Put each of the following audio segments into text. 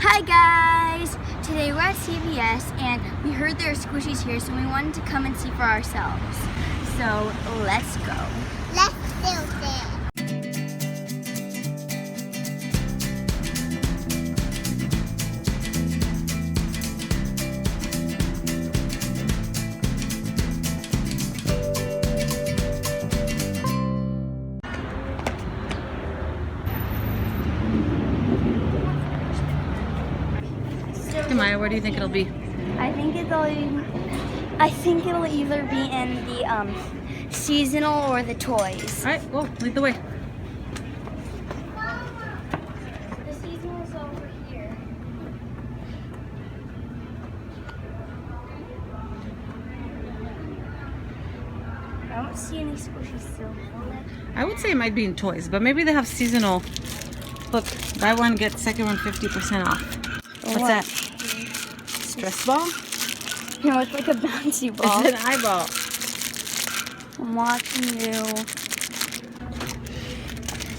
Hi guys! Today we're at CVS and we heard there are Squishies here, so we wanted to come and see for ourselves. So let's go. Let's do this. Hey Maya, where do you think it'll be? I think it'll either be in the seasonal or the toys. All right, well, lead the way. The seasonal is over here. I don't see any Squishies still. I would say it might be in toys, but maybe they have seasonal. Look, buy one, get second one 50% off. What's that? Stress ball? No, it's like a bouncy ball. It's an eyeball. I'm watching you.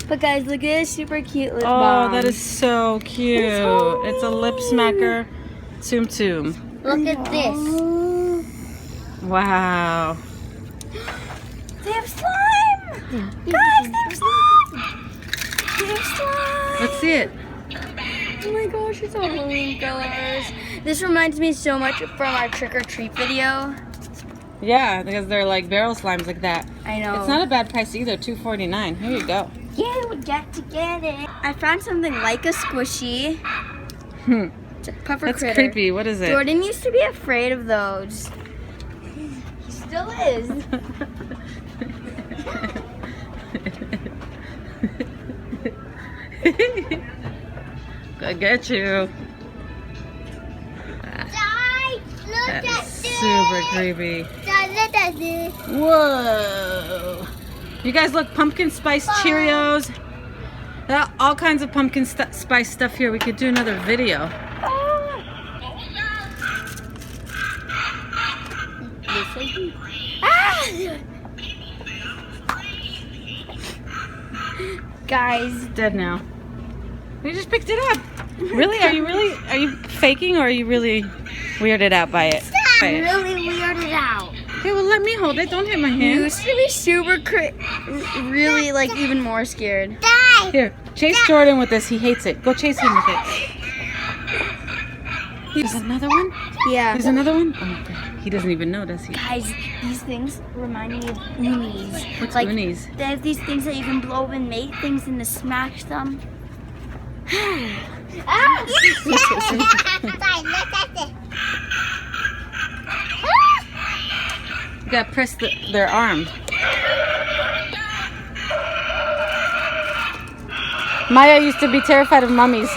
But guys, look at this super cute lip balm. Oh, that is so cute. It's a lip smacker. Tsum Tsum. Look at this. Wow. They have slime! Guys, they have slime! They have slime! Let's see it. Oh my gosh, it's all Halloween colors. This reminds me so much from our trick or treat video. Yeah, because they're like barrel slimes like that. I know. It's not a bad price either, $2.49. Here you go. Yeah, we got to get it. I found something like a squishy. It's a puffer That's critter. creepy. What is it? Jordan used to be afraid of those. He still is. I get you. Guys, look That at is this. super creepy. Look at this. Whoa! You guys look, pumpkin spice Cheerios. There are all kinds of pumpkin spice stuff here. We could do another video. Guys, Dead now. You just picked it up. Really? Are you faking or are you really weirded out by it? I'm really weirded out. Okay, well let me hold it. Don't hit my You hand. used to be super really like even more scared. Die. Here, chase Jordan with this. He hates it. Go chase him with it. There's another one? Yeah. There's another one? Oh my god. He doesn't even know, does he? Guys, these things remind me of Oonies. What's like, Oonies? They have these things that you can blow up and make things and to smash them. Ah! Guys, look at this. You gotta press their arm. Maya used to be terrified of mummies.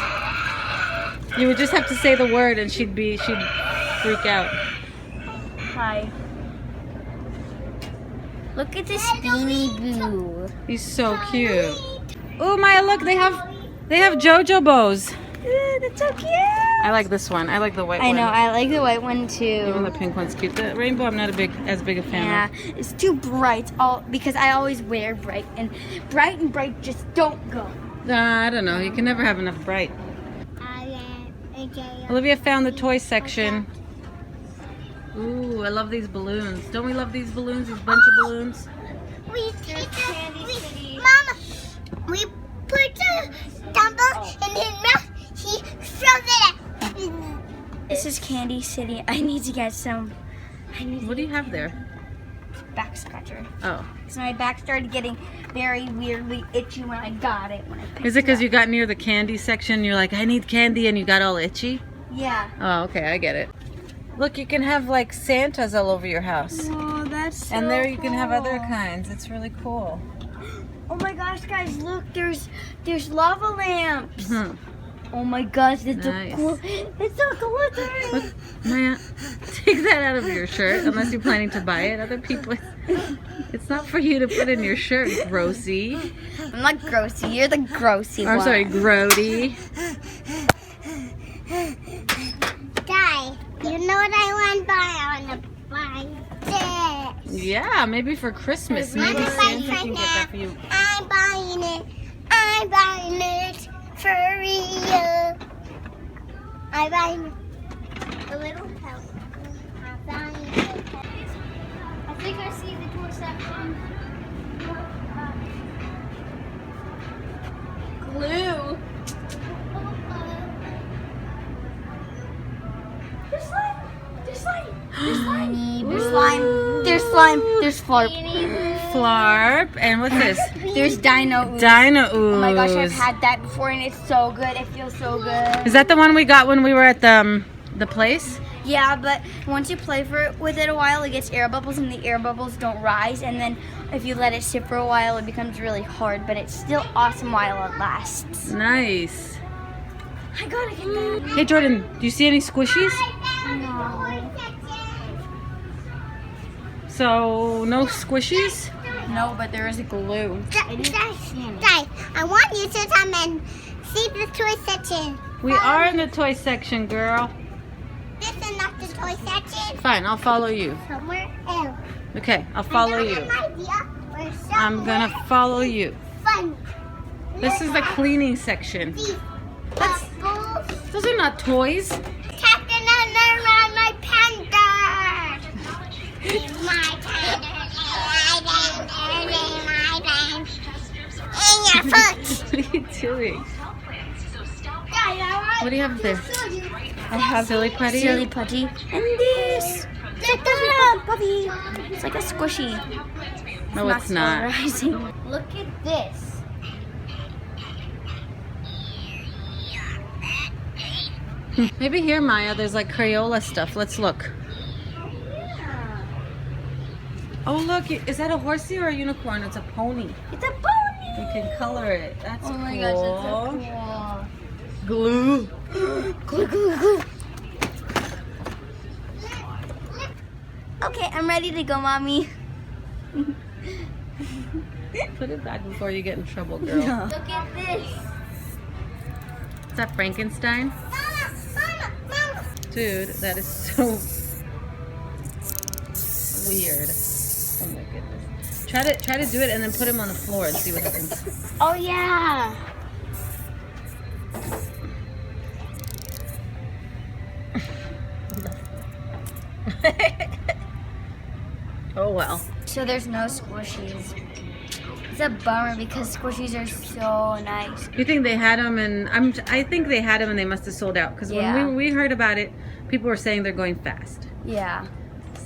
You would just have to say the word and she'd freak out. Hi. Look at this Beanie Boo. He's so cute. Oh Maya, look, they have JoJo bows. Ooh, that's so cute. I like this one. I like the white one. I know, I like the white one too. Even the pink one's cute. The rainbow, I'm not as big a fan Yeah, of. it's too bright. Because I always wear bright and bright just don't go. I don't know. You can never have enough bright. Olivia found the toy section. Ooh, I love these balloons. Don't we love these balloons? These bunch of balloons. Mama, we put the dumbbell in his mouth. He throws it at. This is Candy City. I need to get some. What do you have there? Back scratcher. Oh. So my back started getting very weirdly itchy when I got it. Is it because you got near the candy section? You're like, I need candy, and you got all itchy? Yeah. Oh, okay, I get it. Look, you can have like Santas all over your house. Oh, that's so And there you can have other cool. kinds. It's really cool. Oh my gosh, guys, look, there's lava lamps. Hmm. Oh my gosh, that's Nice. so cool. It's so glittering. Look, Maya, take that out of your shirt unless you're planning to buy it. Other people, it's not for you to put in your shirt, grossy. I'm not grossy. You're the grossy one. I'm sorry, grody. Die. You know what I want to buy? I want to buy this. Yeah, maybe for Christmas. Maybe Santa can get that for you. I'm buying it. I'm buying it for you. I buy a little pouch. I think I see the toy section. Glue. There's slime. There's slime. There's slime. There's slime. There's slime. There's flarp. Flarp. And what's this? There's dino ooze. Dino ooze. Oh my gosh, I've had that before and it's so good. It feels so good. Is that the one we got when we were at the place? Yeah, but once you play with it a while, it gets air bubbles and the air bubbles don't rise. And then if you let it sit for a while, it becomes really hard. But it's still awesome while it lasts. Nice. I gotta get that. Hey Jordan, do you see any squishies? No. So, no squishies? No, but there is a glue. Guys, I want you to come and see the toy section. We are in the toy section, girl. This is not the toy section. Fine, I'll follow you. Somewhere else. Okay, I'll follow you. I'm gonna follow you. Fun. This is the cleaning section. That's Those are not toys. Captain and my panda. He's my panda. In your foot. What are you doing? What do you have there? I have Silly putty? Silly putty. And this. Puppy. It's like a squishy. No, it's not. Polarizing. Look at this. Maybe here, Maya, there's like Crayola stuff. Let's look. Oh, look. Is that a horsey or a unicorn? It's a pony. It's a pony. You can color it. That's Oh my cool. gosh, that's so cool. Glue. Glue, glue, glue. Okay, I'm ready to go, Mommy. Put it back before you get in trouble, girl. No. Look at this. Is that Frankenstein? Mama. Dude, that is so weird. Oh my goodness. Try to do it and then put him on the floor and see what happens. Oh, yeah. Oh well. So there's no squishies. It's a bummer because squishies are so nice. You think they had them, and I think they had them, and they must have sold out because Yeah. when we heard about it, people were saying they're going fast. Yeah.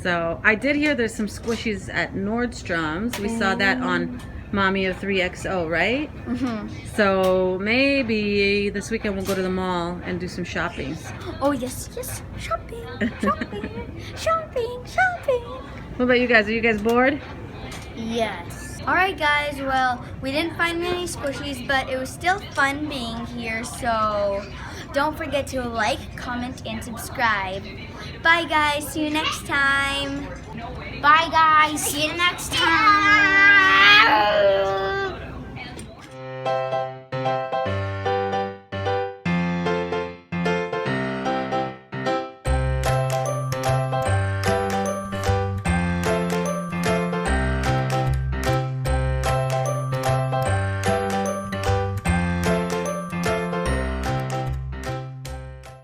So I did hear there's some squishies at Nordstrom's. We saw that on Mommy of 3XO, right? Mm-hmm. So maybe this weekend we'll go to the mall and do some shopping. Oh, yes, yes. Shopping, shopping, shopping, shopping. What about you guys? Are you guys bored? Yes. Alright guys, well, we didn't find many squishies, but it was still fun being here, so don't forget to like, comment, and subscribe. Bye guys, see you next time. Bye guys. See you next time.